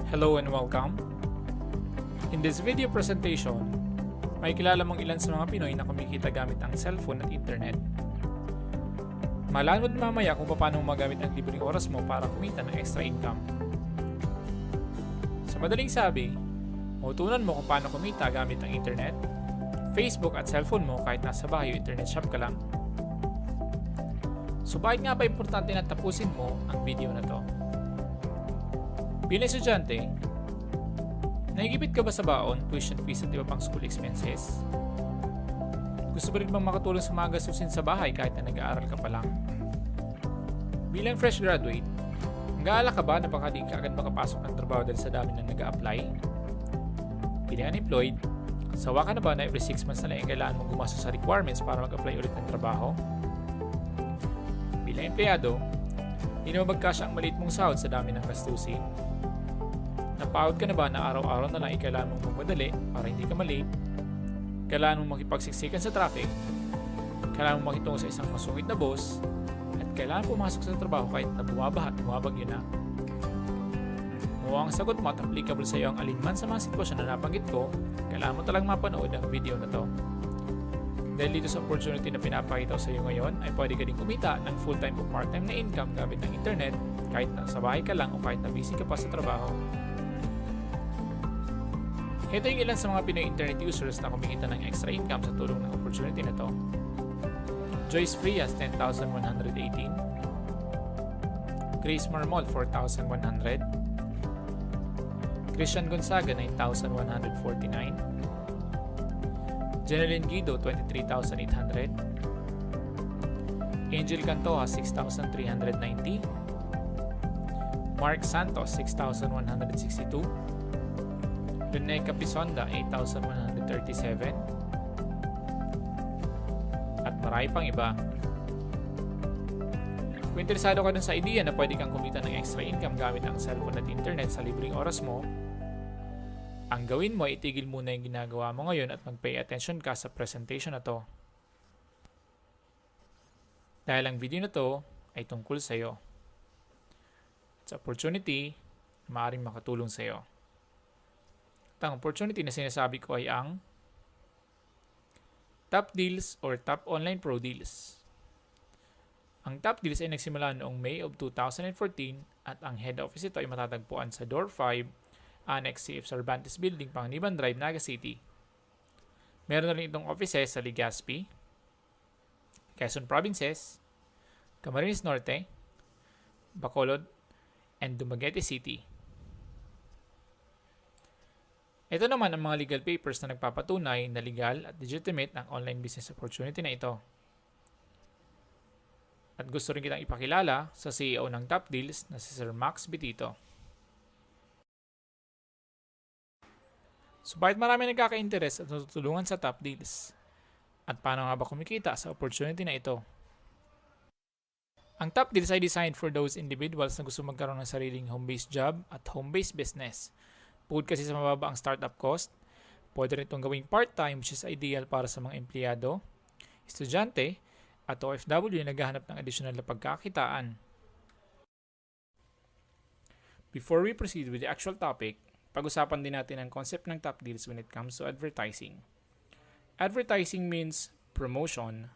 Hello and welcome. In this video presentation, may kilala mong ilan sa mga Pinoy na kumikita gamit ang cellphone at internet. Malaman mo mamaya kung paano magamit ang libreng oras mo para kumita ng extra income. Sa madaling sabi, matutunan mo kung paano kumita gamit ang internet, Facebook at cellphone mo kahit nasa bahay o internet shop ka lang. So bakit nga ba importante na tapusin mo ang video na to? Bilang estudyante, naigipit ka ba sa baon, tuition fees at iba pang school expenses? Gusto mo rin bang makatulong sa mga gastusin sa bahay kahit na nag-aaral ka pa lang? Bilang fresh graduate, nag-aalala ka ba na baka di ka agad makapasok ng trabaho dahil sa dami na nag-a-apply? Bilang unemployed, sawa ka na ba na every 6 months na lang kailangan mong gumastos sa requirements para mag-apply ulit ng trabaho? Bilang empleyado, di na mabagkasya ang maliit mong sahod sa dami ng gastusin? Napagod ka na ba na araw-araw na lang kailangan mong magmadali para hindi ka malate? Kailangan mong makipagsiksikan sa traffic? Kailangan mong makitungo sa isang masungit na boss? At kailangan pumasok sa trabaho kahit na bumabaha at bumabagyo na? Kung ang sagot mo at applicable sa iyo ang alinman sa mga sitwasyon na nabanggit ko, kailangan mo talang mapanood ang video na to. Dahil dito sa opportunity na pinapakita ko sa iyo ngayon ay pwede ka din kumita ng full-time o part-time na income gamit ng internet kahit na sa bahay ka lang o kahit na busy ka pa sa trabaho. Ito yung ilan sa mga Pinoy internet users na kumikita ng extra income sa tulong ng opportunity na to. Joyce Frias, 10,118. Grace Marmol, 4,100. Christian Gonzaga, 9,149. Jeneline Guido, 23,800. Angel Cantoja, 6,390. Mark Santos, 6,162. Rene Capisonda, 8,137. At marami pang iba. Kung interesado ka dun sa idea na pwede kang kumita ng extra income gamit ang cellphone at internet sa libreng oras mo, ang gawin mo ay itigil muna yung ginagawa mo ngayon at mag-pay attention ka sa presentation na to. Dahil ang video na to ay tungkol sa iyo. It's opportunity na maaaring makatulong sa iyo. Ang opportunity na sinasabi ko ay ang Top Deals or Top Online Pro Deals. Ang Top Deals ay nagsimula noong May of 2014 at ang head office ito ay matatagpuan sa Door 5, Annex CF Cervantes Building, Panganiban Drive, Naga City. Meron na rin itong offices sa Legazpi, Quezon Provinces, Camarines Norte, Bacolod, and Dumaguete City. Ito naman ang mga legal papers na nagpapatunay na legal at legitimate ang online business opportunity na ito. At gusto rin kitang ipakilala sa CEO ng Top Deals na si Sir Max Bitito. So bakit marami nagkaka-interest at natutulungan sa Top Deals? At paano nga ba kumikita sa opportunity na ito? Ang Top Deals ay designed for those individuals na gusto magkaroon ng sariling home-based job at home-based business. Bukod kasi sa mababa ang startup cost, pwede rin itong gawing part-time which is ideal para sa mga empleyado, estudyante, at OFW na naghahanap ng additional na pagkakitaan. Before we proceed with the actual topic, pag-usapan din natin ang concept ng Top Deals when it comes to advertising. Advertising means promotion,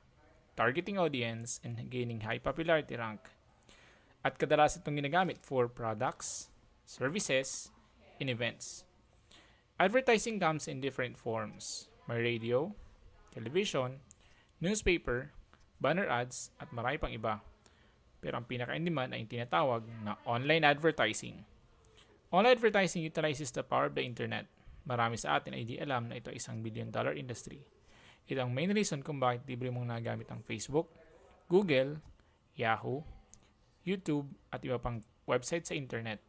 targeting audience, and gaining high popularity rank. At kadalasan itong ginagamit for products, services, and events. Advertising comes in different forms. May radio, television, newspaper, banner ads, at marami pang iba. Pero ang pinaka-in-demand ay yung tinatawag na online advertising. Online advertising utilizes the power of the internet. Marami sa atin ay di alam na ito ay $1 billion industry. Ito ang main reason kung bakit libre mong nagamit ang Facebook, Google, Yahoo, YouTube, at iba pang website sa internet.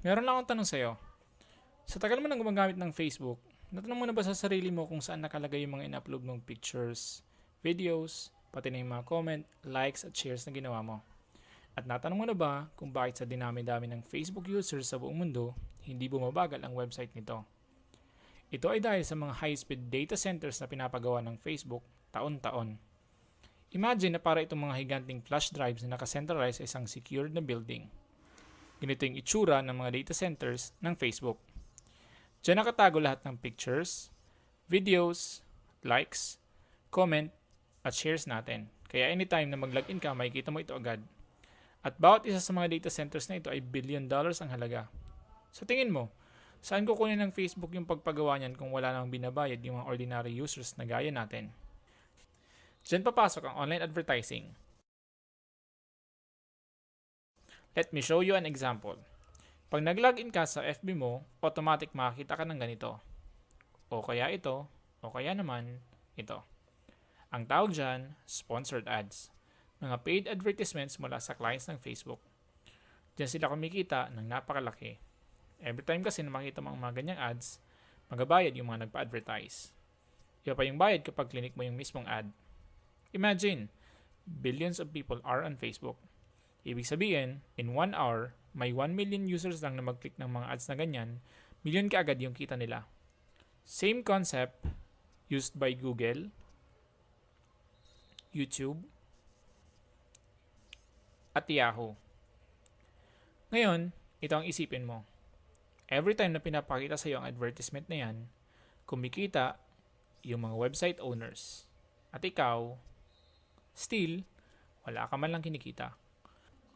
Meron lang akong tanong sa'yo. Sa tagal mo nang gumagamit ng Facebook, natanong mo na ba sa sarili mo kung saan nakalagay yung mga in-upload mong pictures, videos, pati na yung mga comment, likes at shares na ginawa mo? At natanong mo na ba kung bakit sa dinami-dami ng Facebook users sa buong mundo, hindi bumabagal ang website nito? Ito ay dahil sa mga high-speed data centers na pinapagawa ng Facebook taon-taon. Imagine na para itong mga higanting flash drives na nakacentralize sa isang secured na building. Ganito yung itsura ng mga data centers ng Facebook. Diyan nakatago lahat ng pictures, videos, likes, comment, at shares natin. Kaya anytime na mag-login ka, makikita mo ito agad. At bawat isa sa mga data centers na ito ay $1 billion ang halaga. Sa tingin mo, saan kukunin ng Facebook yung pagpagawa niyan kung wala namang binabayad yung mga ordinary users na gaya natin? Diyan papasok ang online advertising. Let me show you an example. Pag nag-login ka sa FB mo, automatic makakita ka ng ganito. O kaya ito, o kaya naman ito. Ang tawag dyan, sponsored ads. Mga paid advertisements mula sa clients ng Facebook. Diyan sila kumikita ng napakalaki. Every time kasi na makita mo ang mga ganyang ads, magabayad yung mga nagpa-advertise. Iba pa yung bayad kapag clinic mo yung mismong ad. Imagine, billions of people are on Facebook. Ibig sabihin, in 1 hour, may 1 million users lang na mag-click ng mga ads na ganyan, milyon kaagad yung kita nila. Same concept used by Google, YouTube, at Yahoo. Ngayon, ito ang isipin mo. Every time na pinapakita sa iyo ang advertisement na yan, kumikita yung mga website owners. At ikaw, still, wala ka man lang kinikita.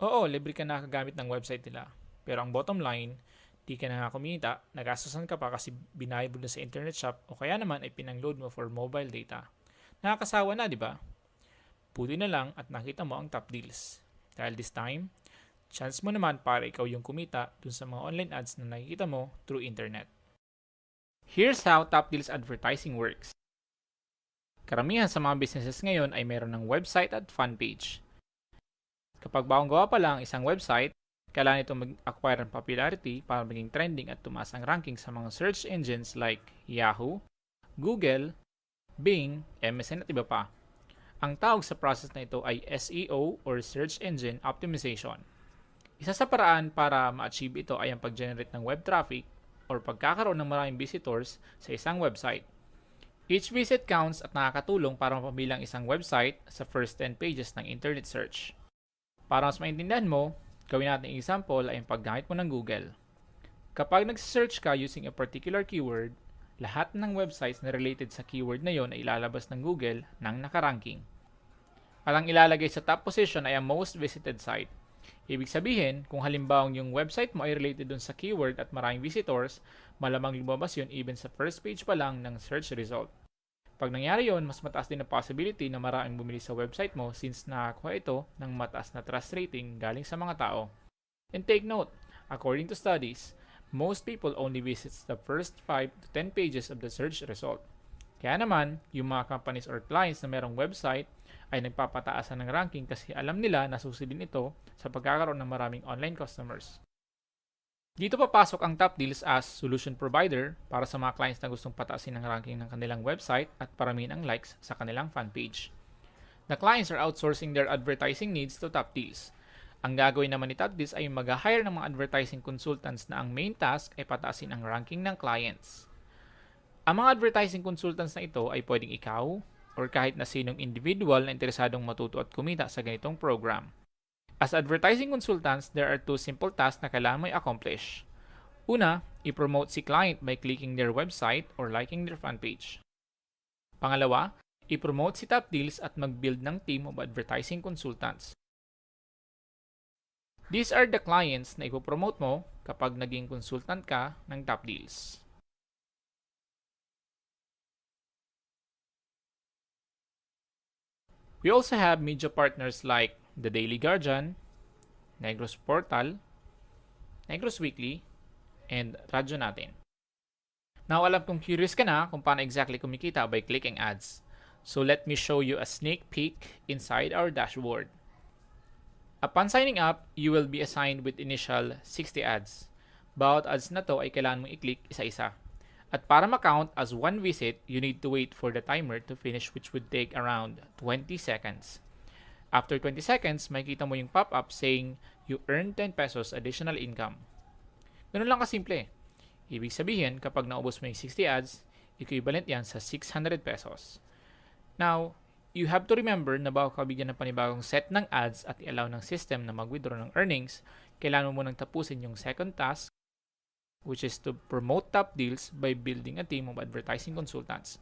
Oo, libre ka nakagamit ng website nila. Pero ang bottom line, di ka na kumita, nagastusan ka pa kasi binayad mo na sa internet shop o kaya naman ay pinang-load mo for mobile data. Nakakasawa na, di ba? Buti na lang at nakita mo ang top deals. Dahil this time, chance mo naman para ikaw yung kumita dun sa mga online ads na nakikita mo through internet. Here's how top deals advertising works. Karamihan sa mga businesses ngayon ay mayroon ng website at fan page. Kapag bagong gawa pa lang isang website, kailangan ito mag-acquire ng popularity para maging trending at tumaas ang ranking sa mga search engines like Yahoo, Google, Bing, MSN at iba pa. Ang tawag sa process na ito ay SEO or Search Engine Optimization. Isa sa paraan para ma-achieve ito ay ang pag-generate ng web traffic or pagkakaroon ng maraming visitors sa isang website. Each visit counts at nakakatulong para mapabilang isang website sa first 10 pages ng internet search. Para mas maintindihan mo, gawin natin ang example ay ang paggamit mo ng Google. Kapag nag-search ka using a particular keyword, lahat ng websites na related sa keyword na yon ay ilalabas ng Google ng nakaranking. At ang ilalagay sa top position ay ang most visited site. Ibig sabihin, kung halimbawa yung website mo ay related dun sa keyword at maraming visitors, malamang lumabas yun even sa first page pa lang ng search result. Pag nangyari yon, mas mataas din ang possibility na maraming bumili sa website mo since nakakuha ito ng mataas na trust rating galing sa mga tao. And take note, according to studies, most people only visits the first 5 to 10 pages of the search result. Kaya naman, yung mga companies or clients na merong website ay nagpapataasan ng ranking kasi alam nila na susilin ito sa pagkakaroon ng maraming online customers. Dito papasok ang top deals as solution provider para sa mga clients na gustong pataasin ang ranking ng kanilang website at paramihin ang likes sa kanilang fan page. The clients are outsourcing their advertising needs to top deals. Ang gagawin naman ni top deals ay mag-hire ng mga advertising consultants na ang main task ay pataasin ang ranking ng clients. Ang mga advertising consultants na ito ay pwedeng ikaw or kahit na sinong individual na interesadong matuto at kumita sa ganitong program. As advertising consultants, there are 2 simple tasks na kailangan mo i-accomplish. Una, i-promote si client by clicking their website or liking their fan page. Pangalawa, i-promote si top deals at mag-build ng team of advertising consultants. These are the clients na ipopromote mo kapag naging consultant ka ng top deals. We also have media partners like The Daily Guardian, Negros Portal, Negros Weekly, and Radyo Natin. Now, alam kong curious ka na kung paano exactly kumikita by clicking ads. So let me show you a sneak peek inside our dashboard. Upon signing up, you will be assigned with initial 60 ads. Bawat ads na to ay kailangan mong i-click isa-isa. At para ma-count as one visit, you need to wait for the timer to finish which would take around 20 seconds. After 20 seconds, makikita mo yung pop-up saying you earned 10 pesos additional income. Ganun lang kasimple. Ibig sabihin, kapag naubos mo yung 60 ads, equivalent yan sa 600 pesos. Now, You have to remember na bago ka bigyan ng panibagong set ng ads at i-allow ng system na mag-withdraw ng earnings, kailangan mo munang tapusin yung second task, which is to promote top deals by building a team of advertising consultants.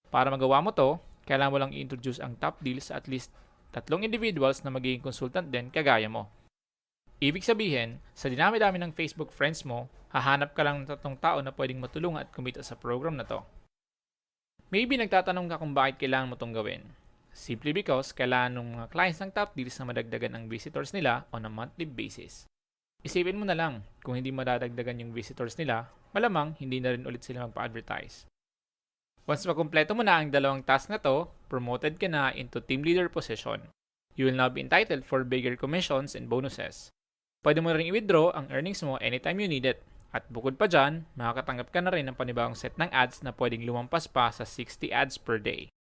Para magawa mo to, kailangan mo lang i-introduce ang top deals sa at least 3 individuals na magiging consultant din kagaya mo. Ibig sabihin, sa dinami-dami ng Facebook friends mo, hahanap ka lang ng 3 tao na pwedeng matulungan at kumita sa program na to. Maybe nagtatanong ka kung bakit kailangan mo itong gawin. Simply because kailangan ng mga clients ng top deals na madagdagan ang visitors nila on a monthly basis. Isipin mo na lang, kung hindi madadagdagan yung visitors nila, malamang hindi na rin ulit sila magpa-advertise. Once makumpleto mo na ang 2 task na to, promoted ka na into team leader position. You will now be entitled for bigger commissions and bonuses. Pwede mo rin i-withdraw ang earnings mo anytime you need it. At bukod pa dyan, makakatanggap ka na rin ng panibagong set ng ads na pwedeng lumampas pa sa 60 ads per day.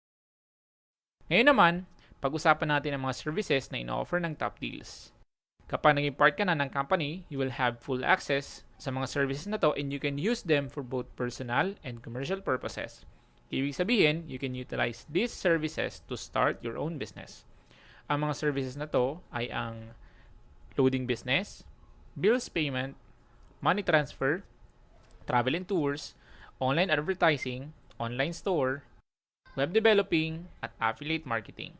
Ngayon naman, pag-usapan natin ang mga services na ino-offer ng top deals. Kapag naging part ka na ng company, you will have full access sa mga services na to and you can use them for both personal and commercial purposes. Ibig sabihin, you can utilize these services to start your own business. Ang mga services na to ay ang loading business, bills payment, money transfer, travel and tours, online advertising, online store, web developing, at affiliate marketing.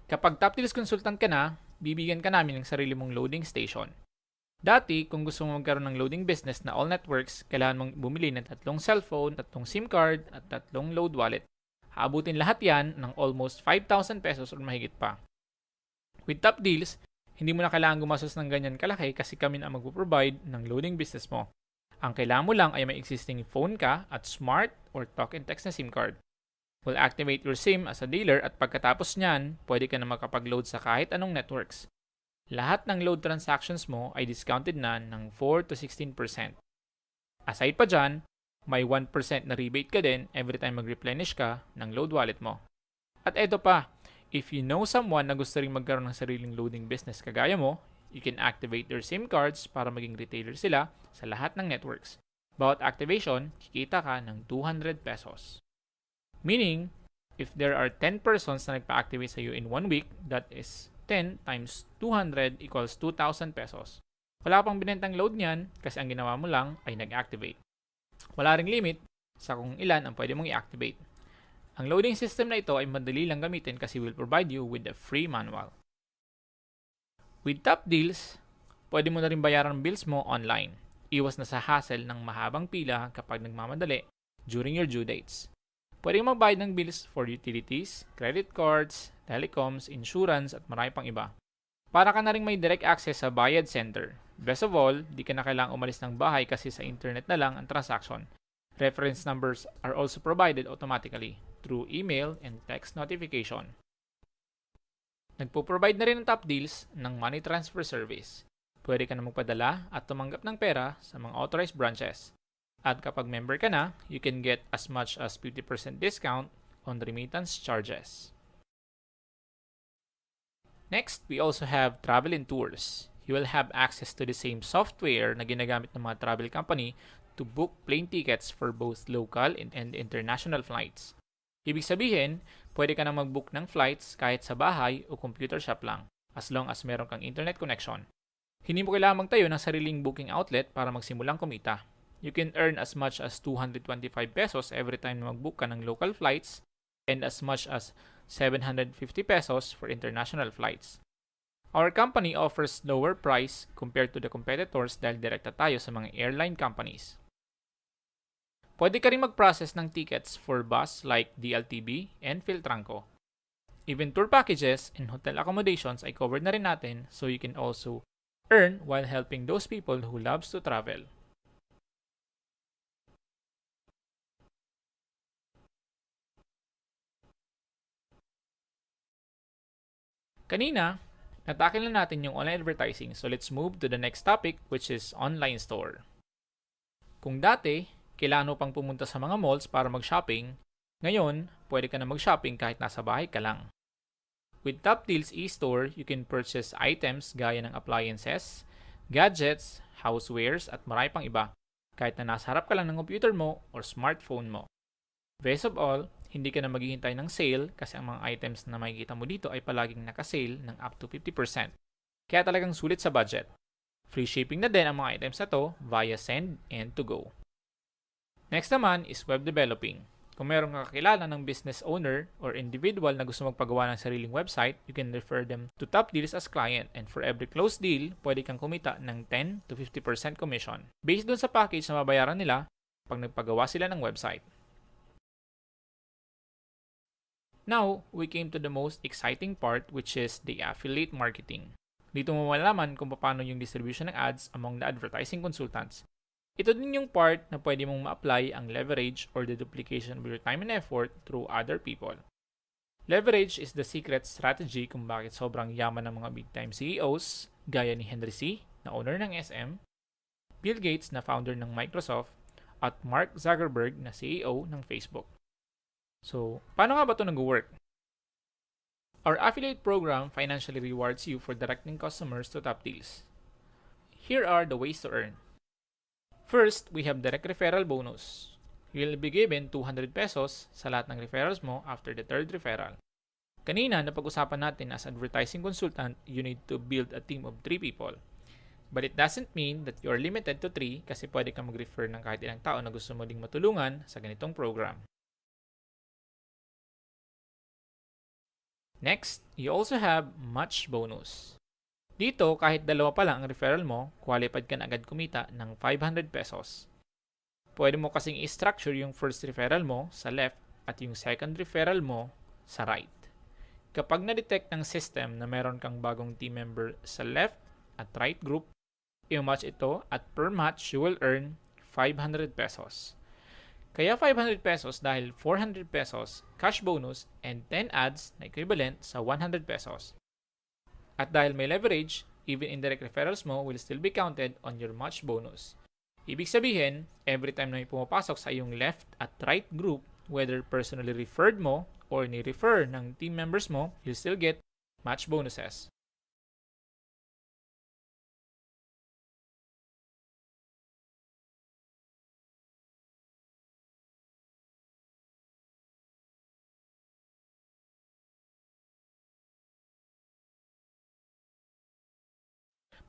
Kapag top deals consultant ka na, bibigyan ka namin ng sarili mong loading station. Dati, kung gusto mo magkaroon ng loading business na all networks, kailangan mong bumili ng 3 cellphone, 3 SIM card, at 3 load wallet. Haabutin lahat yan ng almost 5,000 pesos or mahigit pa. With top deals, hindi mo na kailangan gumastos ng ganyan kalaki kasi kami na mag-provide ng loading business mo. Ang kailangan mo lang ay may existing phone ka at smart or talk and text na SIM card. We'll activate your SIM as a dealer at pagkatapos nyan, pwede ka na makapag-load sa kahit anong networks. Lahat ng load transactions mo ay discounted na ng 4 to 16%. Aside pa dyan, may 1% na rebate ka din every time mag-replenish ka ng load wallet mo. At eto pa, if you know someone na gusto ring magkaroon ng sariling loading business kagaya mo, you can activate their SIM cards para maging retailer sila sa lahat ng networks. Bawat activation, kikita ka ng 200 pesos. Meaning, if there are 10 persons na nagpa-activate sa iyo in 1 week, that is 10 times 200 equals 2,000 pesos. Wala pang binentang load niyan kasi ang ginawa mo lang ay nag-activate. Wala ring limit sa kung ilan ang pwede mong i-activate. Ang loading system na ito ay madali lang gamitin kasi will provide you with a free manual. With top deals, pwede mo na rin bayaran ang bills mo online. Iwas na sa hassle ng mahabang pila kapag nagmamadali during your due dates. Pwede magbayad ng bills for utilities, credit cards, telecoms, insurance at marami pang iba. Para ka na rin may direct access sa bayad center. Best of all, di ka na kailangang umalis ng bahay kasi sa internet na lang ang transaction. Reference numbers are also provided automatically through email and text notification. Nagpo-provide na rin ng top deals ng money transfer service. Pwede ka na magpadala at tumanggap ng pera sa mga authorized branches. At kapag member ka na, you can get as much as 50% discount on remittance charges. Next, we also have travel and tours. You will have access to the same software na ginagamit ng mga travel company to book plane tickets for both local and international flights. Ibig sabihin, pwede ka na mag-book ng flights kahit sa bahay o computer shop lang, as long as meron kang internet connection. Hindi mo kailangan magtayo ng sariling booking outlet para magsimulang kumita. You can earn as much as 225 pesos every time na mag-book ka ng local flights and as much as 750 pesos for international flights. Our company offers lower price compared to the competitors dahil direkta tayo sa mga airline companies. Pwede ka rin mag-process ng tickets for bus like DLTB and Philtranco. Even tour packages and hotel accommodations ay covered na rin natin so you can also earn while helping those people who loves to travel. Kanina, natakil na natin yung online advertising so let's move to the next topic which is online store. Kung dati, kailangan mo pang pumunta sa mga malls para mag-shopping, ngayon, pwede ka na mag-shopping kahit nasa bahay ka lang. With Top Deals e-store, you can purchase items gaya ng appliances, gadgets, housewares at marami pang iba kahit na nasa harap ka lang ng computer mo or smartphone mo. Best of all, hindi ka na maghihintay ng sale kasi ang mga items na makikita mo dito ay palaging naka-sale ng up to 50%. Kaya talagang sulit sa budget. Free shipping na din ang mga items na to via Send and To Go. Next naman is web developing. Kung mayroong kakilala ng business owner or individual na gusto magpagawa ng sariling website, you can refer them to Top Deals as client, and for every closed deal, pwede kang kumita ng 10 to 50% commission based dun sa package na mabayaran nila pag nagpagawa sila ng website. Now, we came to the most exciting part, which is the affiliate marketing. Dito mo malalaman kung paano yung distribution ng ads among the advertising consultants. Ito din yung part na pwede mong ma-apply ang leverage or the duplication of your time and effort through other people. Leverage is the secret strategy kung bakit sobrang yaman ng mga big-time CEOs gaya ni Henry C., na owner ng SM, Bill Gates na founder ng Microsoft, at Mark Zuckerberg na CEO ng Facebook. So, paano nga ba ito nag-work? Our affiliate program financially rewards you for directing customers to Top Deals. Here are the ways to earn. First, we have direct referral bonus. You'll be given 200 pesos sa lahat ng referrals mo after the third referral. Kanina, napag-usapan natin as advertising consultant, you need to build a team of 3 people. But it doesn't mean that you're limited to 3 kasi pwede kang mag-refer ng kahit ilang tao na gusto mo ding matulungan sa ganitong program. Next, you also have match bonus. Dito, kahit 2 pa lang ang referral mo, qualified ka na agad kumita ng 500 pesos. Pwede mo kasing i-structure yung first referral mo sa left at yung second referral mo sa right. Kapag na-detect ng system na meron kang bagong team member sa left at right group, i-match ito at per match you will earn 500 pesos. Kaya 500 pesos dahil 400 pesos cash bonus and 10 ads na equivalent sa 100 pesos. At dahil may leverage, even indirect referrals mo will still be counted on your match bonus. Ibig sabihin, every time na may pumapasok sa iyong left at right group, whether personally referred mo or ni-refer ng team members mo, you'll still get match bonuses.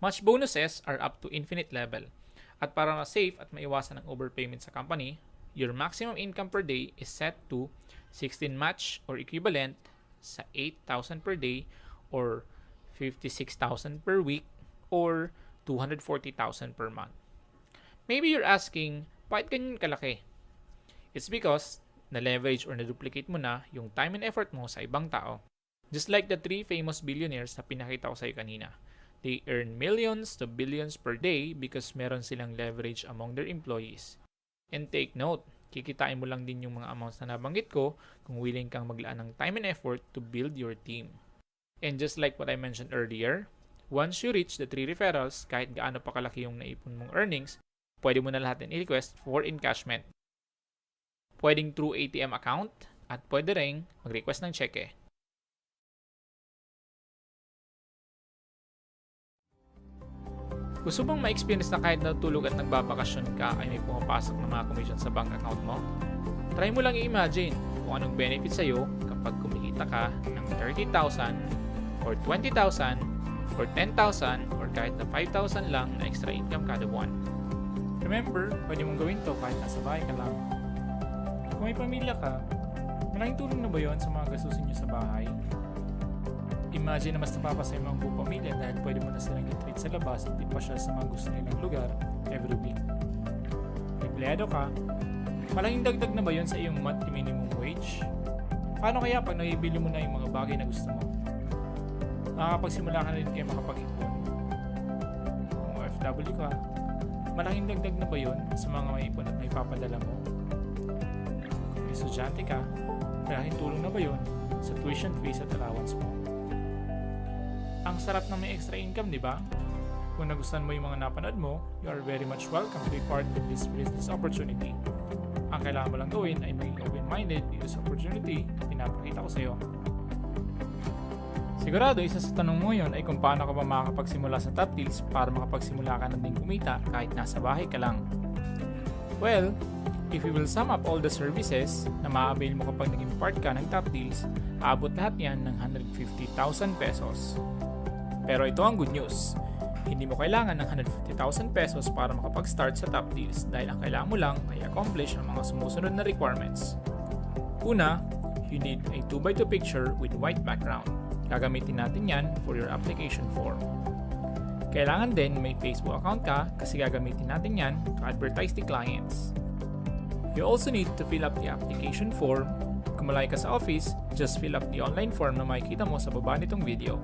Match bonuses are up to infinite level. At para ma-safe at maiwasan ang overpayment sa company, your maximum income per day is set to 16 match or equivalent sa 8,000 per day or 56,000 per week or 240,000 per month. Maybe you're asking, bakit ganyan kalaki? It's because na-leverage or na-duplicate mo na yung time and effort mo sa ibang tao. Just like the 3 famous billionaires na pinakita ko sa'yo kanina. They earn millions to billions per day because meron silang leverage among their employees. And take note, kikitain mo lang din yung mga amounts na nabanggit ko kung willing kang maglaan ng time and effort to build your team. And just like what I mentioned earlier, once you reach the 3 referrals, kahit gaano pa kalaki yung naipon mong earnings, pwede mo na lahat din i-request for encashment. Pwedeng through ATM account at pwede ring mag-request ng cheque. Gusto bang ma-experience na kahit natulog at nagbabakasyon ka ay may pumapasok na mga commission sa bank account mo? Try mo lang i-imagine kung anong benefit sa'yo kapag kumikita ka ng 30,000 or 20,000 or 10,000 or kahit na 5,000 lang na extra income kada buwan. Remember, pwede mong gawin to kahit nasa bahay ka lang. Kung may pamilya ka, malaking tulong na ba yon sa mga gastusin nyo sa bahay? Imagine na mas napapasaya mo ang buong pamilya dahil pwede mo na silang i-treat sa labas at ipasyal sa mga gusto nilang lugar every week. Empleyado ka, malaking dagdag na ba yun sa iyong monthly minimum wage? Paano kaya pag nabibili mo na yung mga bagay na gusto mo? Makakapagsimula ka na rin kayo makapag-ipon. Kung OFW ka, malaking dagdag na ba yun sa mga maipon at may papadala mo? Kung estudyante ka, malaking tulong na ba yun sa tuition fees at allowance mo? Ang sarap na may extra income, di ba? Kung nagustuhan mo yung mga napanood mo, you are very much welcome to be part of this business opportunity. Ang kailangan mo lang gawin ay maging open-minded dito sa opportunity na pinapakita ko sa iyo. Sigurado, isa sa tanong mo yon ay kung paano ka ba makakapagsimula sa Top Deals para makapagsimula ka na din kumita kahit nasa bahay ka lang. Well, If you will sum up all the services na ma-avail mo kapag naging part ka ng Top Deals, aabot lahat yan ng 150,000 pesos. Pero ito ang good news. Hindi mo kailangan ng 150,000 pesos para makapag-start sa Top Deals dahil ang kailangan mo lang ay accomplish ang mga sumusunod na requirements. Una, you need a 2x2 picture with white background. Gagamitin natin yan for your application form. Kailangan din may Facebook account ka kasi gagamitin natin yan to advertise the clients. You also need to fill up the application form. Kung malay ka sa office, just fill up the online form na makikita mo sa baba nitong video.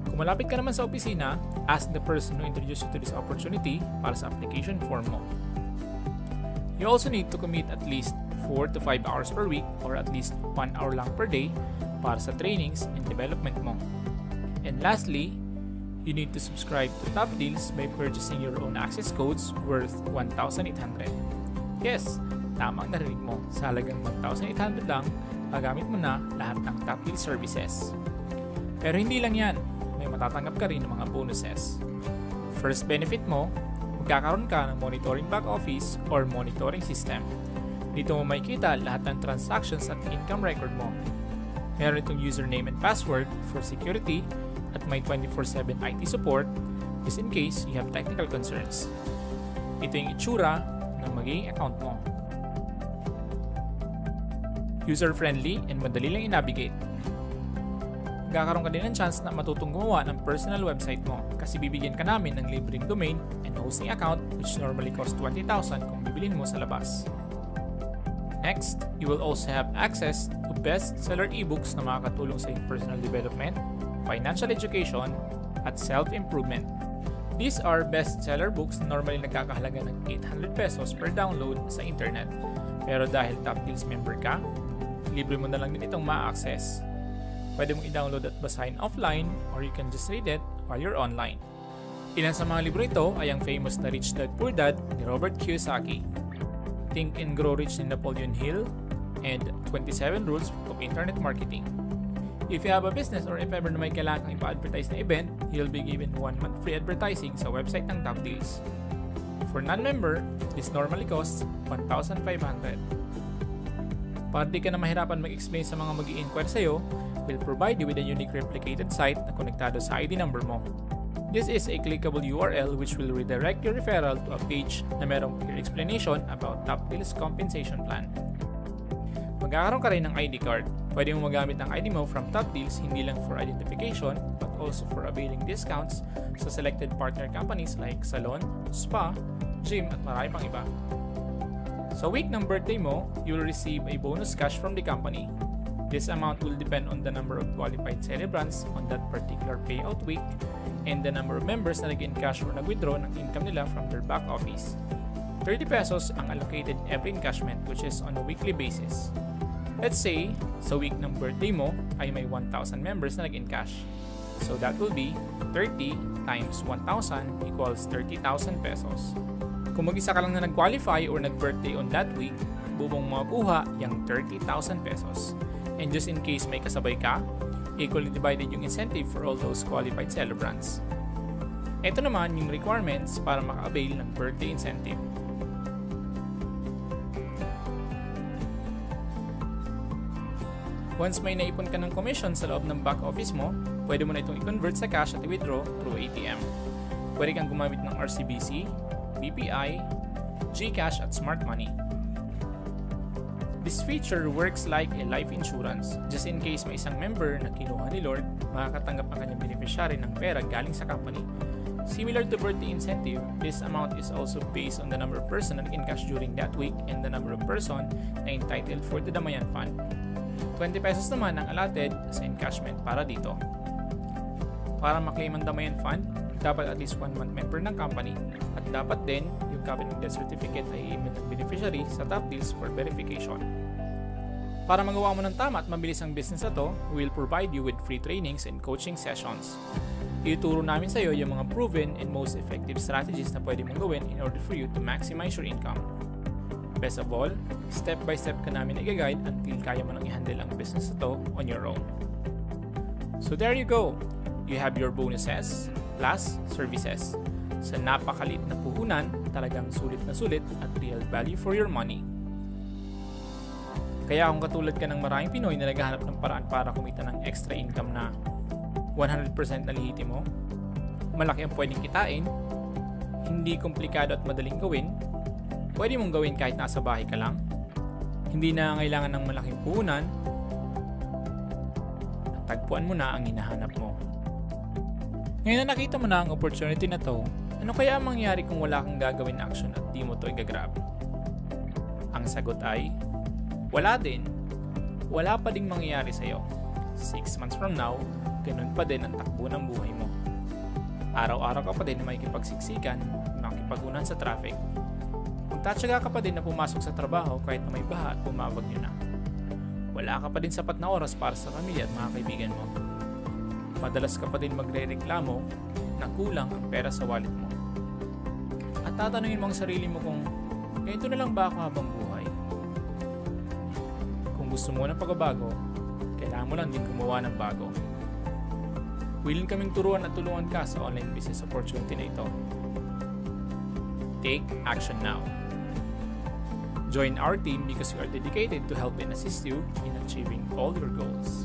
Kung malapit ka naman sa opisina, ask the person who introduced you to this opportunity para sa application form mo. You also need to commit at least 4 to 5 hours per week or at least 1 hour lang per day para sa trainings and development mo. And lastly, you need to subscribe to Top Deals by purchasing your own access codes worth 1,800. Yes, tamang narinig mo, sa halagang 1,800 lang, magamit mo na lahat ng Top Deals services. Pero hindi lang yan, may matatanggap ka rin ng mga bonuses. First benefit mo, magkakaroon ka ng monitoring back office or monitoring system. Dito mo makikita lahat ng transactions at income record mo. Meron itong username and password for security at may 24/7 IT support just in case you have technical concerns. Ito yung itsura ng magiging account mo. User-friendly and madali lang i-navigate. Magkakaroon ka din ng chance na matutong gumawa ng personal website mo kasi bibigyan ka namin ng libreng domain and hosting account which normally cost 20,000 kung bibilin mo sa labas. Next, you will also have access to best-seller ebooks na makakatulong sa iyong personal development, financial education, at self-improvement. These are best-seller books na normally nagkakahalaga ng 800 pesos per download sa internet. Pero dahil Top Deals member ka, libre mo na lang din itong ma-access. Pwede mong i-download at basahin offline or you can just read it while you're online. Ilan sa mga libro ito ay ang famous na Rich Dad Poor Dad ni Robert Kiyosaki, Think and Grow Rich ni Napoleon Hill, and 27 Rules of Internet Marketing. If you have a business or if ever na may kailangan kang ipa-advertise na event, you'll be given 1 month free advertising sa website ng Top Deals. For non-member, this normally costs 1,500. Para di ka na mahirapan mag-explain sa mga mag-i-inquire sa'yo, we'll provide you with a unique replicated site na konektado sa ID number mo. This is a clickable URL which will redirect your referral to a page na merong clear explanation about Top Deals compensation plan. Magkakaroon ka rin ng ID card. Pwede mo magamit ang ID mo from Top Deals hindi lang for identification but also for availing discounts sa selected partner companies like salon, spa, gym at marami pang iba. Sa week ng birthday mo, you will receive a bonus cash from the company. This amount will depend on the number of qualified celebrants on that particular payout week and the number of members na nag-encash or nag-withdraw ng income nila from their back office. 30 pesos ang allocated every encashment which is on a weekly basis. Let's say, sa week ng birthday mo ay may 1,000 members na nag-encash. So that will be 30 times 1,000 equals 30,000 pesos. Kung mag-isa ka lang na nag-qualify or nag-birthday on that week, bubong makuha yung 30,000 pesos. And just in case may kasabay ka, equally divided yung incentive for all those qualified celebrants. Ito naman yung requirements para maka-avail ng birthday incentive. Once may naipon ka ng commission sa loob ng back office mo, pwede mo na itong i-convert sa cash at i-withdraw through ATM. Pwede kang gumamit ng RCBC, BPI, GCash at Smart Money. This feature works like a life insurance. Just in case may isang member na kinuha ni Lord, makakatanggap ang kanyang beneficiary ng pera galing sa company. Similar to birthday incentive, this amount is also based on the number of person na nag-encash during that week and the number of person na entitled for the Damayan Fund. 20 pesos naman ang allotted sa encashment para dito. Para maklaim ang Damayan Fund, dapat at least 1 month member ng company at dapat din yung copy ng death certificate ay i-email ng beneficiary sa Top Deals for verification. Para magawa mo ng tama at mabilis ang business na to, we will provide you with free trainings and coaching sessions. Ituturo namin sa iyo yung mga proven and most effective strategies na pwede mong gawin in order for you to maximize your income. Best of all, step by step ka namin i-guide until kaya mo nang i-handle ang business na to on your own. So there you go! You have your bonuses plus services. Sa napakaliit na puhunan, talagang sulit na sulit at real value for your money. Kaya kung katulad ka ng maraming Pinoy na naghahanap ng paraan para kumita ng extra income na 100% na lihitimo, malaki ang pwedeng kitain, hindi komplikado at madaling gawin, pwede mong gawin kahit nasa bahay ka lang, hindi na kailangan ng malaking puhunan, at tagpuan mo na ang hinahanap mo. Ngayon na nakita mo na ang opportunity na to, ano kaya ang mangyari kung wala kang gagawin action at di mo to igagrab? Ang sagot ay, wala din. Wala pa ding mangyayari sa'yo. 6 months from now, ganun pa din ang takbo ng buhay mo. Araw-araw ka pa din na makikipagsiksikan at makipagunan sa traffic. Magtatsaga ka pa din na pumasok sa trabaho kahit na may baha at bumabagyo na. Wala ka pa din sapat na oras para sa pamilya at mga kaibigan mo. Madalas ka pa din magre-reklamo na kulang ang pera sa wallet mo. At tatanungin mo ang sarili mo kung ganito na lang ba ako habang buhay? Kung gusto mo ng pagbabago, kailangan mo lang din gumawa ng bago. Willing kaming turuan at tulungan ka sa online business opportunity na ito. Take action now. Join our team because we are dedicated to help and assist you in achieving all your goals.